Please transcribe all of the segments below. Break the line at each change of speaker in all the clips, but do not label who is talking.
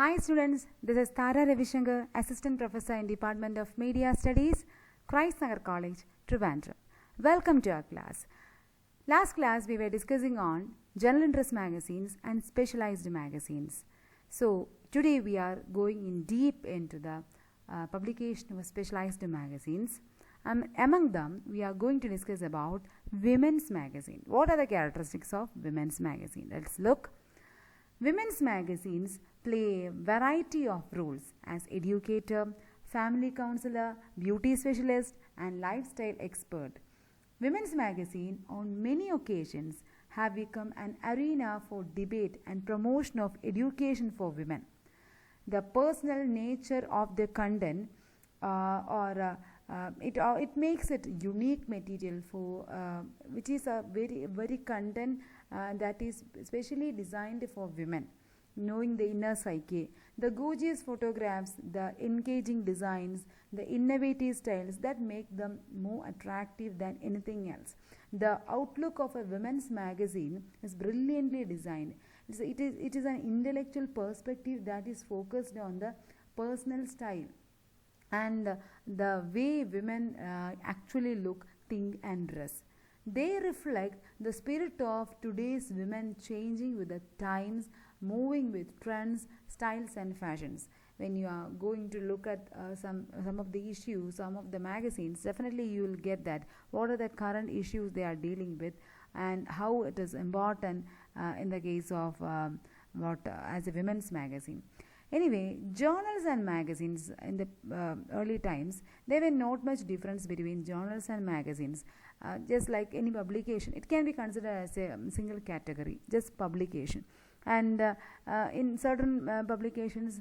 Hi students, this is Thara C B, Assist.Professor in Dept. of Media Studies, Nagar College, Thiruvananthapuram. Welcome to our class. Last class we were discussing on general interest magazines and specialized magazines. So today we are going in deep into the publication of specialized magazines. Among them we are going to discuss about women's magazine. What are the characteristics of women's magazine? Let's look. Women's magazines play a variety of roles as educator, family counselor, beauty specialist, and lifestyle expert. Women's magazine on many occasions have become an arena for debate and promotion of education for women. The personal nature of the content it makes it unique material for which is a very content that is specially designed for women, knowing the inner psyche, the gorgeous photographs, the engaging designs, the innovative styles that make them more attractive than anything else. The outlook of a women's magazine is brilliantly designed. It is an intellectual perspective that is focused on the personal style and the way women actually look, think and dress. They reflect the spirit of today's women, changing with the times, moving with trends, styles and fashions. When you are going to look at some of the issues, some of the magazines, definitely you will get that what are the current issues they are dealing with and how it is important in the case of as a women's magazine. Anyway, journals and magazines in the early times, there were not much difference between journals and magazines. Just like any publication, it can be considered as a single category, just publication. And in certain publications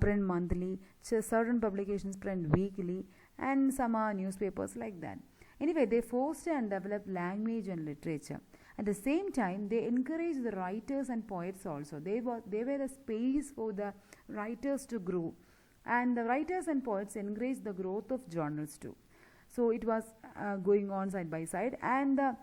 print monthly, certain publications print weekly, and some are newspapers like that. Anyway, they foster and develop language and literature. At the same time, they encourage the writers and poets also. They were the space for the writers to grow. And the writers and poets encouraged the growth of journals too. So it was going on side by side. And the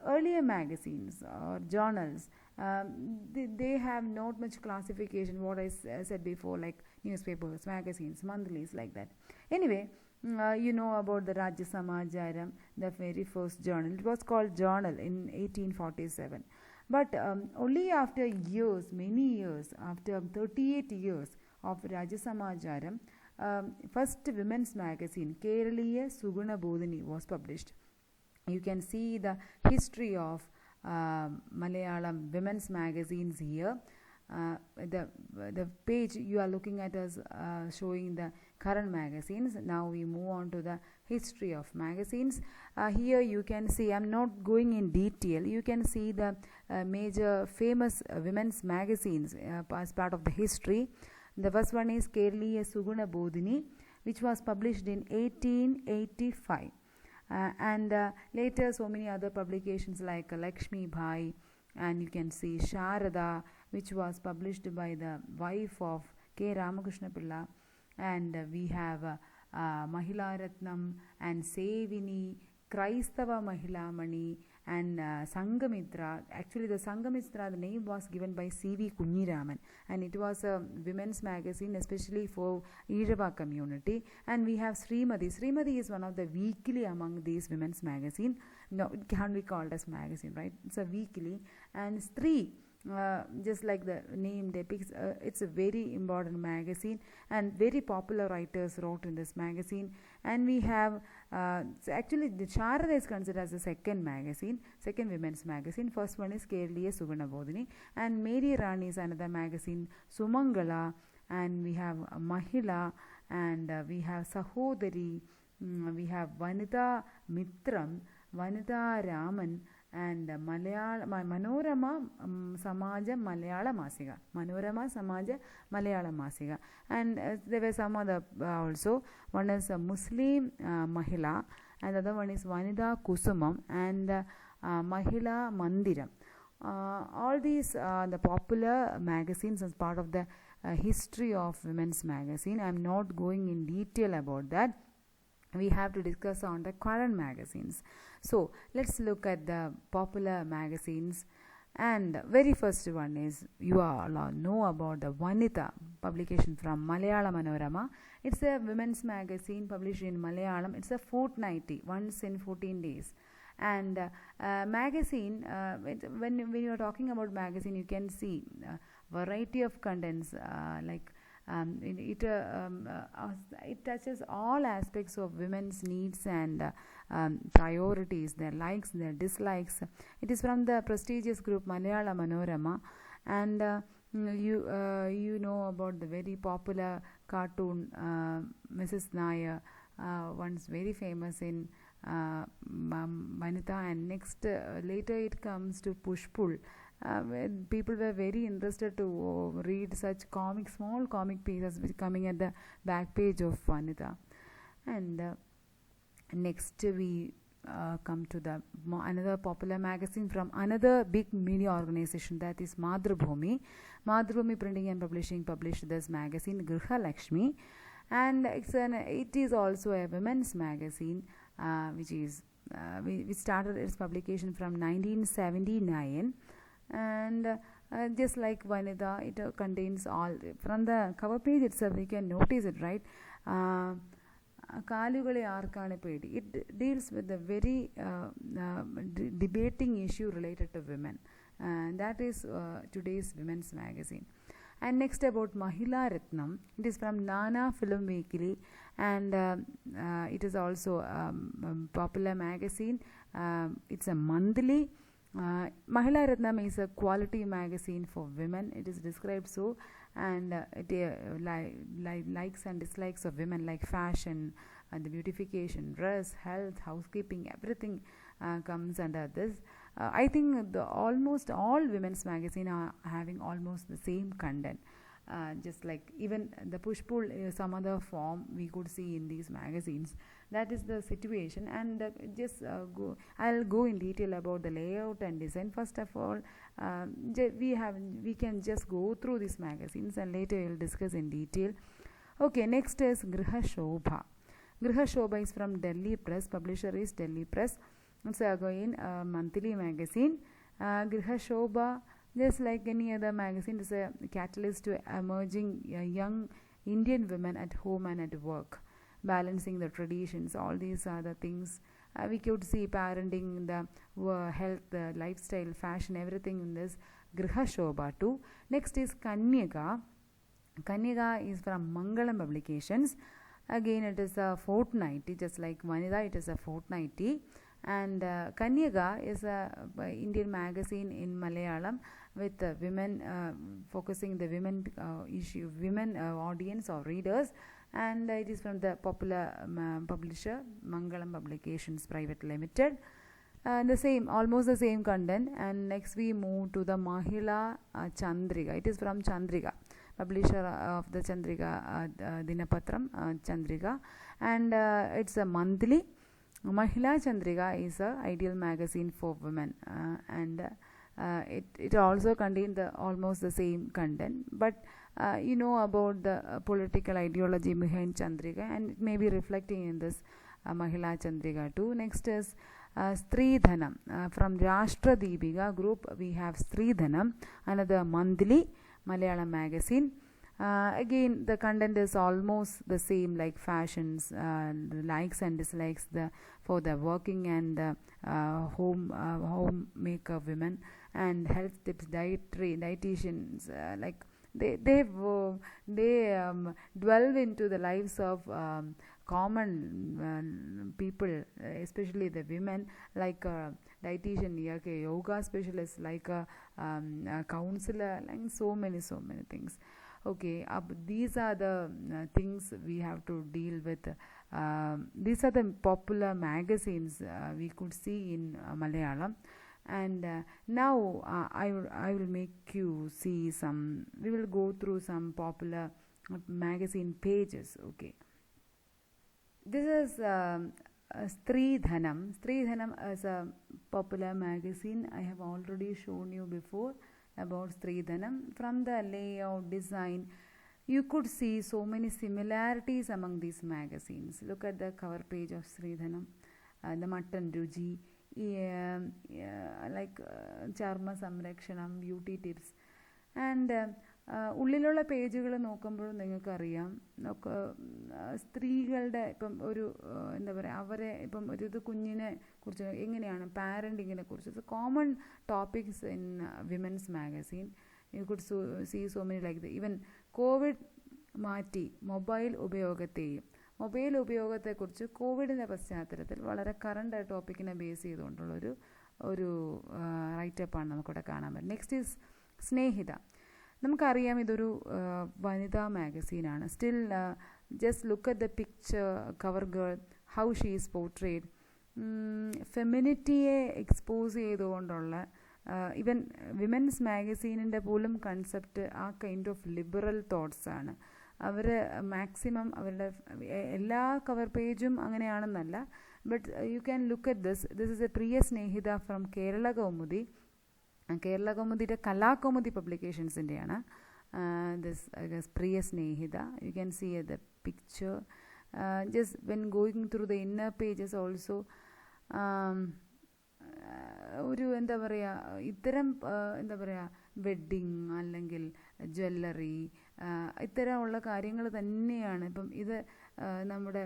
earlier magazines or journals, they have not much classification, what I said before, like newspapers, magazines, monthlies, like that. Anyway, you know about the Rajya Samajaram, the very first journal. It was called Journal in 1847. But only after years, many years, after 38 years of Rajya Samajaram, first women's magazine, Keraliya Suguna Bodhini, was published. You can see the history of Malayalam women's magazines here. The page you are looking at is showing the current magazines. Now we move on to the history of magazines. Here you can see, I'm not going in detail, you can see the major famous women's magazines as part of the history. The first one is Keraliya Suguna Bodhini, which was published in 1885. And later so many other publications like Lakshmi Bhai, and you can see Sharada, which was published by the wife of K. Ramakrishna Pilla, and we have Mahila Ratnam and Sevini, Kraistava Mahila Mani, and Sangamitra. Actually the Sangamitra, the name was given by C.V. Kunniraman, and it was a women's magazine especially for Irava community. And we have Srimati. Srimati is one of the weekly among these women's magazine. No, it can't be called as magazine, right? It's a weekly. And Stree, just like the name depicts, it's a very important magazine, and very popular writers wrote in this magazine. And we have actually the Sharada is considered as the second women's magazine. First one is Keraliya Suguna Bodhini, and Mary Rani is another magazine, Sumangala, and we have Mahila, and we have Sahodari, we have Vanita Mitram, Vanita Raman, and Manorama Samaja Malayala Masika. Manorama Samaja Malayala Masika. And there were some other also. One is a Muslim Mahila, and the other one is Vanida Kusumam and Mahila Mandiram. All these are the popular magazines as part of the history of women's magazine. I am not going in detail about that. We have to discuss on the current magazines. So let's look at the popular magazines And very first one is, you all know about the Vanita, publication from Malayalam Manorama. It's a women's magazine published in Malayalam. It's a fortnightly, once in 14 days. And magazine, when you are talking about magazine, you can see variety of contents it touches all aspects of women's needs and priorities, their likes, their dislikes. It is from the prestigious group Malayalam Manorama, and you know about the very popular cartoon Mrs. Nair, once very famous in Vanitha, and next later it comes to Pushpul. People were very interested to read such small comic pieces coming at the back page of Vanitha. And next we come to the another popular magazine from another big media organization, that is Madhrubhumi. Madhrubhumi Printing and Publishing published this magazine Griha Lakshmi, and it is also a women's magazine which started its publication from 1979. And just like Vanitha, it contains all. From the cover page itself, you can notice it, right? It deals with a very debating issue related to women. That is today's women's magazine. And next about Mahila Ratnam, it is from Nana Film Weekly, and it is also a popular magazine. It's a monthly. Mahila Ratnam is a quality magazine for women. It is described so, and likes and dislikes of women, like fashion and the beautification, dress, health, housekeeping, everything comes under this. I think almost all women's magazines are having almost the same content. Just like even the push-pull, some other form we could see in these magazines. That is the situation, and I'll go in detail about the layout and design. First of all, we can just go through these magazines, and later we'll discuss in detail. Okay, next is Griha Shobha. Griha Shobha is from Delhi Press. Publisher is Delhi Press. It's again a monthly magazine. Griha Shobha, just like any other magazine, is a catalyst to emerging young Indian women at home and at work, balancing the traditions. All these are the things we could see: parenting, the health, the lifestyle, fashion, everything in this Griha Shobha too. Next is Kanyaga. Kanyaga is from Mangalam Publications. Again, it is a fortnightly, just like Vanitha, it is a fortnightly. And Kanyaga is a Indian magazine in Malayalam with women, focusing the women issue, women audience or readers, and it is from the popular publisher Mangalam Publications Private Limited. Almost the same content. And next we move to the Mahila Chandrika. It is from Chandrika, publisher of the Chandrika Dinapatram Chandrika, and it's a monthly. Mahila Chandrika is a ideal magazine for women, and it also contains almost the same content, but you know about the political ideology behind Chandrika, and it may be reflecting in this Mahila Chandrika too. Next is Stridhanam. From Rashtra Deepika group we have Stridhanam, another monthly Malayalam magazine. Again, the content is almost the same, like fashions, the likes and dislikes for the working and homemaker women, and health tips, dietitians, like they delve into the lives of common people, especially the women, like a dietitian, like a yoga specialist, like a counselor, like so many things. Okay, these are the things we have to deal with. These are the popular magazines we could see in Malayalam. And now I will make you see some. We will go through some popular magazine pages. Okay, this is Stridhanam. Stridhanam is a popular magazine. I have already shown you before about Stridhanam. From the layout, design, you could see so many similarities among these magazines. Look at the cover page of Stridhanam, the Mutton Ruji, like Charma Samrakshanam, beauty tips, and ഉള്ളിലുള്ള പേജുകൾ നോക്കുമ്പോഴും നിങ്ങൾക്കറിയാം സ്ത്രീകളുടെ ഇപ്പം ഒരു എന്താ പറയുക അവരെ ഇപ്പം ഒരു കുഞ്ഞിനെ കുറിച്ച് എങ്ങനെയാണ് പാരൻറ്റിങ്ങിനെ കുറിച്ച് common topics in women's magazine you could see so many like even covid മാറ്റി മൊബൈൽ ഉപയോഗത്തെക്കുറിച്ച് കോവിഡിൻ്റെ പശ്ചാത്തലത്തിൽ വളരെ കറണ്ട് ടോപ്പിക്കിനെ ബേസ് ചെയ്തുകൊണ്ടുള്ളൊരു റൈറ്റപ്പാണ് നമുക്കിവിടെ കാണാൻ പറ്റും. Next is Snehitha. നമുക്കറിയാം ഇതൊരു വനിതാ മാഗസീനാണ്. Still just look at the picture cover girl, how she is portrayed. ഫെമിനിറ്റിയെ എക്സ്പോസ് ചെയ്തുകൊണ്ടുള്ള ഈവൻ വിമൻസ് മാഗസീനിൻ്റെ പോലും കൺസെപ്റ്റ് ആ കൈൻഡ് ഓഫ് ലിബറൽ തോട്ട്സാണ്. അവർ മാക്സിമം അവരുടെ എല്ലാ കവർ പേജും അങ്ങനെയാണെന്നല്ല, but you can look at this is a Priya Snehitha from Kerala Kaumudi. Kerala കൗമുദിയുടെ കലാകൗമുദി പബ്ലിക്കേഷൻസിൻ്റെയാണ് this Priya Snehitha. You can see the picture just when going through the inner pages also. ഒരു എന്താ പറയുക, ഇത്തരം എന്താ പറയുക വെഡ്ഡിങ് അല്ലെങ്കിൽ ജ്വല്ലറി ഇത്തരമുള്ള കാര്യങ്ങൾ തന്നെയാണ്. ഇപ്പം ഇത് നമ്മുടെ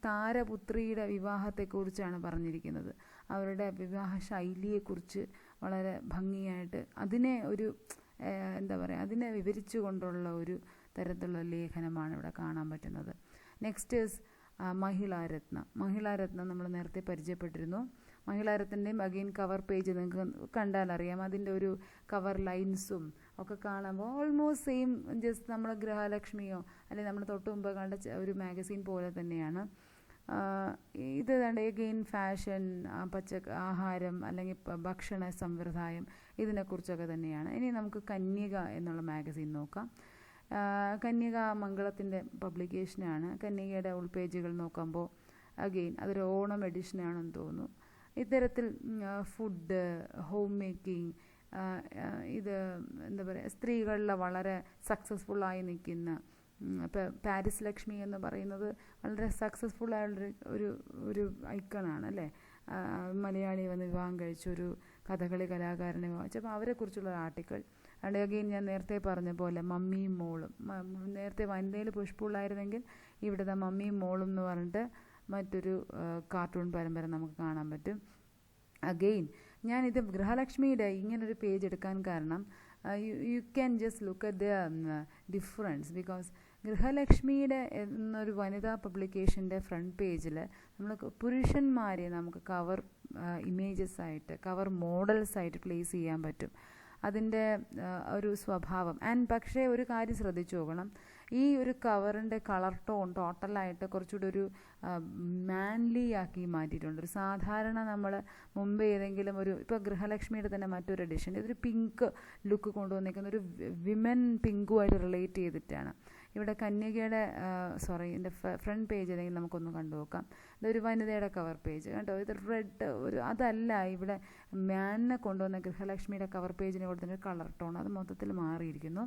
താരപുത്രിയുടെ വിവാഹത്തെക്കുറിച്ചാണ് പറഞ്ഞിരിക്കുന്നത്. അവരുടെ വിവാഹ ശൈലിയെക്കുറിച്ച് വളരെ ഭംഗിയായിട്ട് അതിനെ ഒരു എന്താ പറയുക അതിനെ വിവരിച്ചു കൊണ്ടുള്ള ഒരു തരത്തിലുള്ള ലേഖനമാണ് ഇവിടെ കാണാൻ പറ്റുന്നത്. നെക്സ്റ്റ് ഈസ് മഹിളാരത്നം നമ്മൾ നേരത്തെ പരിചയപ്പെട്ടിരുന്നു. മഹിളാരത്നൻ്റെയും അഗെയിൻ കവർ പേജ് നിങ്ങൾക്ക് കണ്ടാലറിയാം. അതിൻ്റെ ഒരു കവർ ലൈൻസും ഒക്കെ കാണുമ്പോൾ ഓൾമോസ്റ്റ് സെയിം, ജസ്റ്റ് നമ്മൾ ഗൃഹലക്ഷ്മിയോ അല്ലെങ്കിൽ നമ്മൾ തൊട്ട് മുമ്പ് കണ്ട ഒരു മാഗസീൻ പോലെ തന്നെയാണ്. ഇത് അഗെയിൻ ഫാഷൻ, ആഹാരം അല്ലെങ്കിൽ ഭക്ഷണ സമ്പ്രദായം ഇതിനെക്കുറിച്ചൊക്കെ തന്നെയാണ്. ഇനി നമുക്ക് കന്യക എന്നുള്ള മാഗസീൻ നോക്കാം. കന്യക മംഗളത്തിൻ്റെ പബ്ലിക്കേഷനാണ്. കന്യകയുടെ ഉൾപേജുകൾ നോക്കുമ്പോൾ അഗെയിൻ അതൊരു ഓണം എഡിഷനാണെന്ന് തോന്നുന്നു. ഇത്തരത്തിൽ ഫുഡ്, ഹോം മേക്കിംഗ്, ഇത് എന്താ പറയുക സ്ത്രീകളിൽ വളരെ സക്സസ്ഫുള്ളായി നിൽക്കുന്ന ഇപ്പോൾ പാരിസ് ലക്ഷ്മി എന്ന് പറയുന്നത് വളരെ സക്സസ്ഫുള്ളായുള്ളൊരു ഒരു ഐക്കണാണ് അല്ലേ. മലയാളി വന്ന് വിവാഹം കഴിച്ചൊരു കഥകളി കലാകാരനെ വിവാഹിച്ചപ്പോൾ അവരെക്കുറിച്ചുള്ള ആർട്ടിക്കിൾ. അത് അഗെയിൻ ഞാൻ നേരത്തെ പറഞ്ഞ പോലെ മമ്മിയും മോളും, നേരത്തെ വനിതയിൽ പുഷ്പുള്ളായിരുന്നെങ്കിൽ ഇവിടുത്തെ മമ്മിയും മോളും എന്ന് പറഞ്ഞിട്ട് മറ്റൊരു കാർട്ടൂൺ പരമ്പര നമുക്ക് കാണാൻ പറ്റും. അഗെയിൻ ഞാനിത് ഗൃഹലക്ഷ്മിയുടെ ഇങ്ങനൊരു പേജ് എടുക്കാൻ കാരണം you can just look at the difference. Because ഗൃഹലക്ഷ്മിയുടെ എന്നൊരു വനിതാ പബ്ലിക്കേഷൻ്റെ ഫ്രണ്ട് പേജിൽ നമ്മൾ പുരുഷന്മാരെ നമുക്ക് കവർ ഇമേജസ് ആയിട്ട് കവർ മോഡൽസ് ആയിട്ട് പ്ലേസ് ചെയ്യാൻ പറ്റും. അതിൻ്റെ ഒരു സ്വഭാവം. പക്ഷേ ഒരു കാര്യം ശ്രദ്ധിച്ചു നോക്കണം, ഈ ഒരു കവറിൻ്റെ കളർ ടോൺ ടോട്ടലായിട്ട് കുറച്ചുകൂടി ഒരു മാൻലി ആക്കി മാറ്റിയിട്ടുണ്ട്. ഒരു സാധാരണ നമ്മൾ മുമ്പ് ഏതെങ്കിലും ഒരു ഇപ്പോൾ ഗൃഹലക്ഷ്മിയുടെ തന്നെ മറ്റൊരു എഡിഷൻ ഇതൊരു പിങ്ക് ലുക്ക് കൊണ്ടുവന്നിരിക്കുന്ന ഒരു വിമൻ പിങ്കുമായിട്ട് റിലേറ്റ് ചെയ്തിട്ടാണ്. ഇവിടെ കന്യകയുടെ ഇതിൻ്റെ ഫ്രണ്ട് പേജ് അല്ലെങ്കിൽ നമുക്കൊന്ന് കണ്ടു നോക്കാം. ഇതൊരു വനിതയുടെ കവർ പേജ് കേട്ടോ. ഇത് റെഡ് അതല്ല, ഇവിടെ മാനിനെ കൊണ്ടുവന്ന ഗൃഹലക്ഷ്മിയുടെ കവർ പേജിന് കൊടുത്തിട്ട് കളർ ടോൺ അത് മൊത്തത്തിൽ മാറിയിരിക്കുന്നു.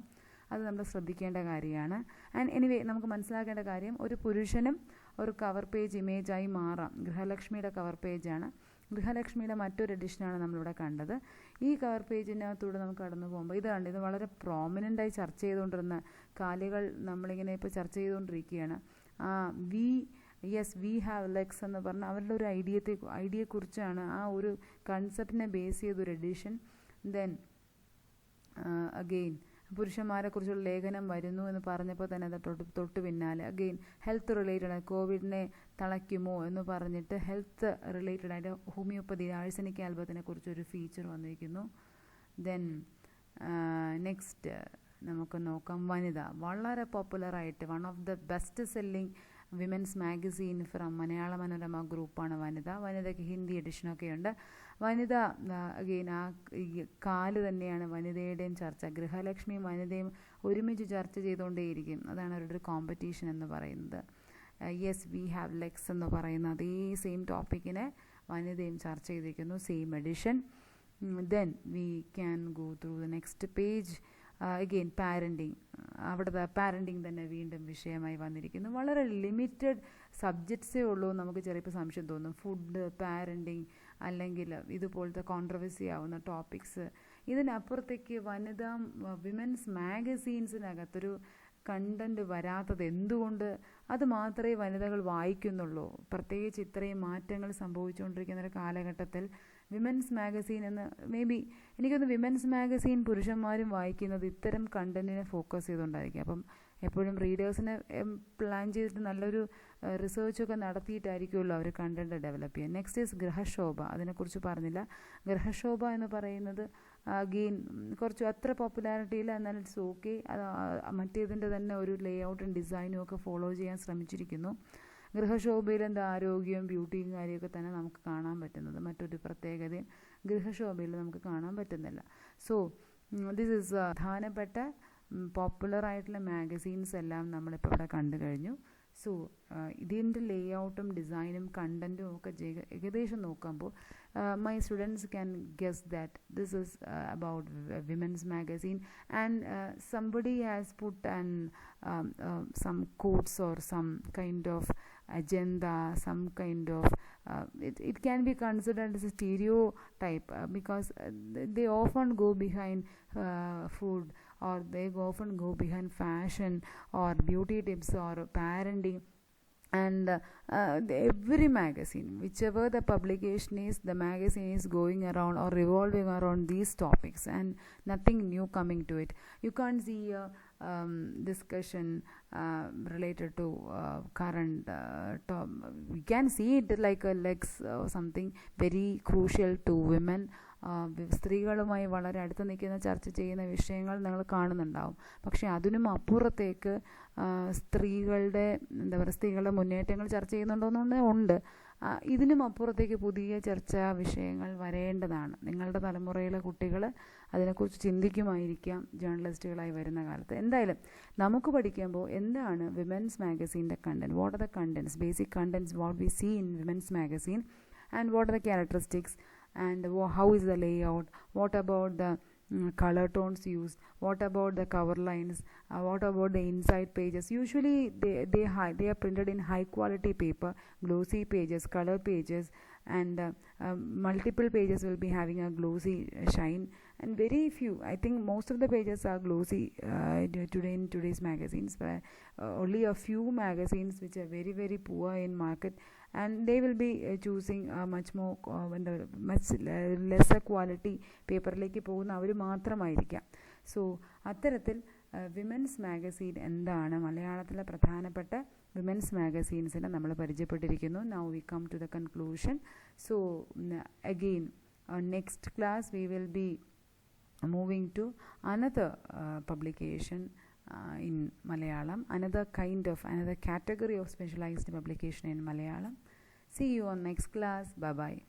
അത് നമ്മൾ ശ്രദ്ധിക്കേണ്ട കാര്യമാണ്. ആൻഡ് എനിവേ നമുക്ക് മനസ്സിലാക്കേണ്ട കാര്യം, ഒരു പുരുഷനും ഒരു കവർ പേജ് ഇമേജായി മാറാം. ഗൃഹലക്ഷ്മിയുടെ കവർ പേജാണ്. ഗൃഹലക്ഷ്മിയുടെ മറ്റൊരു എഡിഷനാണ് നമ്മളിവിടെ കണ്ടത്. ഈ കവർ പേജിനകത്തൂടെ നമുക്ക് കടന്നു പോകുമ്പോൾ ഇത് വളരെ പ്രോമിനൻ്റായി ചർച്ച ചെയ്തുകൊണ്ടിരുന്ന കാലുകൾ നമ്മളിങ്ങനെ ഇപ്പോൾ ചർച്ച ചെയ്തുകൊണ്ടിരിക്കുകയാണ്. വി ഹാവ് ലെഗ്സ് എന്ന് പറഞ്ഞ അവരുടെ ഒരു ഐഡിയയെക്കുറിച്ചാണ്, ആ ഒരു കൺസെപ്റ്റിനെ ബേസ് ചെയ്തൊരു എഡിഷൻ. ദെൻ അഗെയിൻ പുരുഷന്മാരെക്കുറിച്ചുള്ള ലേഖനം വരുന്നു എന്ന് പറഞ്ഞപ്പോൾ തന്നെ അത് തൊട്ട് പിന്നാലെ അഗെയിൻ ഹെൽത്ത് റിലേറ്റഡ് കോവിഡിനെ തളയ്ക്കുമോ എന്ന് പറഞ്ഞിട്ട് ഹെൽത്ത് റിലേറ്റഡ് ആയിട്ട് ഹോമിയോപ്പതി ആഴ്സനിക് ആൽബത്തിനെ കുറിച്ചൊരു ഫീച്ചർ വന്നിരിക്കുന്നു. ദെൻ നെക്സ്റ്റ് നമുക്ക് നോക്കാം വനിത. വളരെ പോപ്പുലറായിട്ട് one of the best selling women's magazine from Malayala Manorama ഗ്രൂപ്പാണ് വനിത. വനിതയ്ക്ക് ഹിന്ദി എഡിഷനൊക്കെ ഉണ്ട്. വനിത അഗെയിൻ ആ കാല് തന്നെയാണ് വനിതയുടെയും ചർച്ച. ഗൃഹലക്ഷ്മിയും വനിതയും ഒരുമിച്ച് ചർച്ച ചെയ്തുകൊണ്ടേയിരിക്കും. അതാണ് അവരുടെ ഒരു കോമ്പറ്റീഷൻ എന്ന് പറയുന്നത്. യെസ് വി ഹാവ് ലെഗ്സ് എന്ന് പറയുന്ന അതേ സെയിം ടോപ്പിക്കിനെ വനിതയും ചർച്ച ചെയ്തിരിക്കുന്നു, same edition. Then we can go through the next page. Again parenting, അവിടുത്തെ പാരൻറ്റിങ് തന്നെ വീണ്ടും വിഷയമായി വന്നിരിക്കുന്നു. വളരെ ലിമിറ്റഡ് സബ്ജക്ട്സേ ഉള്ളൂ. നമുക്ക് ചിലപ്പോൾ സംശയം തോന്നും, ഫുഡ്, പാരൻറ്റിങ് അല്ലെങ്കിൽ ഇതുപോലത്തെ കോൺട്രവേഴ്സി ആവുന്ന ടോപ്പിക്സ് ഇതിനപ്പുറത്തേക്ക് വിമൻസ് മാഗസീൻസിനകത്തൊരു കണ്ടൻറ്റ് വരാത്തത് എന്തുകൊണ്ട്? അത് മാത്രമേ വനിതകൾ വായിക്കുന്നുള്ളൂ. പ്രത്യേകിച്ച് ഇത്രയും മാറ്റങ്ങൾ സംഭവിച്ചുകൊണ്ടിരിക്കുന്ന ഒരു കാലഘട്ടത്തിൽ വിമൻസ് മാഗസീൻ എന്ന് എനിക്കൊന്ന് വിമൻസ് മാഗസീൻ പുരുഷന്മാരും വായിക്കുന്നത് ഇത്തരം കണ്ടൻറ്റിനെ ഫോക്കസ് ചെയ്തുകൊണ്ടായിരിക്കും. അപ്പം എപ്പോഴും റീഡേഴ്സിനെ പ്ലാൻ ചെയ്തിട്ട് നല്ലൊരു റിസർച്ചൊക്കെ നടത്തിയിട്ടായിരിക്കുമല്ലോ അവർ കണ്ടൻറ്റ് ഡെവലപ്പ് ചെയ്യുക. Next is Grihashobha. അതിനെക്കുറിച്ച് പറഞ്ഞില്ല. ഗൃഹശോഭ എന്ന് പറയുന്നത് അഗെയിൻ കുറച്ച് അത്ര പോപ്പുലാരിറ്റിയിൽ, എന്നാൽ ഇറ്റ്സ് ഓക്കെ. മറ്റേതിൻ്റെ തന്നെ ഒരു ലേ ഔട്ടും ഡിസൈനും ഒക്കെ ഫോളോ ചെയ്യാൻ ശ്രമിച്ചിരിക്കുന്നു. ഗൃഹശോഭയിൽ എന്താ ആരോഗ്യവും ബ്യൂട്ടിയും കാര്യമൊക്കെ തന്നെ നമുക്ക് കാണാൻ പറ്റുന്നത്. മറ്റൊരു പ്രത്യേകതയും ഗൃഹശോഭയിൽ നമുക്ക് കാണാൻ പറ്റുന്നില്ല. സോ ദിസ് ഈസ് പ്രധാനപ്പെട്ട പോപ്പുലർ ആയിട്ടുള്ള മാഗസീൻസ് എല്ലാം നമ്മളിപ്പോൾ ഇവിടെ കണ്ടു കഴിഞ്ഞു. സോ ഇതിൻ്റെ ലേ ഔട്ടും ഡിസൈനും കണ്ടൻറ്റും ഒക്കെ ഏകദേശം നോക്കുമ്പോൾ my students can guess that this is about women's magazine, and somebody has put some quotes or some kind of agenda, some kind of it can be considered as a stereotype because they often go behind food, or they often go behind fashion or beauty tips or parenting. And every magazine, whichever the publication is, the magazine is going around or revolving around these topics and nothing new coming to it. You can't see a discussion related to current we can see it like a lex or something very crucial to women. സ്ത്രീകളുമായി വളരെ അടുത്ത് നിൽക്കുന്ന ചർച്ച ചെയ്യുന്ന വിഷയങ്ങൾ നിങ്ങൾ കാണുന്നുണ്ടാവും. പക്ഷേ അതിനും അപ്പുറത്തേക്ക് സ്ത്രീകളുടെ മുന്നേറ്റങ്ങൾ ചർച്ച ചെയ്യുന്നുണ്ടോയെന്നുണ്ട് ഉണ്ട്. ഇതിനും അപ്പുറത്തേക്ക് പുതിയ ചർച്ചാ വിഷയങ്ങൾ വരേണ്ടതാണ്. നിങ്ങളുടെ തലമുറയിലെ കുട്ടികൾ അതിനെക്കുറിച്ച് ചിന്തിക്കുമായിരിക്കാം ജേർണലിസ്റ്റുകളായി വരുന്ന കാലത്ത്. എന്തായാലും നമുക്ക് പഠിക്കുമ്പോൾ എന്താണ് വിമൻസ് മാഗസീൻ്റെ content, what are the contents, basic contents what we see in women's magazine, and what are the characteristics, and how is the layout, what about the color tones used, what about the cover lines, what about the inside pages. Usually they are printed in high quality paper, glossy pages, color pages, and multiple pages will be having a glossy shine, and very few, I think most of the pages are glossy today in today's magazines, but only a few magazines which are very very poor in market, and they will be choosing much lesser quality പേപ്പറിലേക്ക് പോകുന്ന അവർ മാത്രമായിരിക്കാം. So അത്തരത്തിൽ women's magazine എന്താണ്, മലയാളത്തിലെ പ്രധാനപ്പെട്ട women's മാഗസീൻസിനെ നമ്മൾ പരിചയപ്പെട്ടിരിക്കുന്നു. Now we come to the conclusion. So again next class we will be moving to another publication in Malayalam, another category of specialized publication in Malayalam. See you on next class. Bye bye.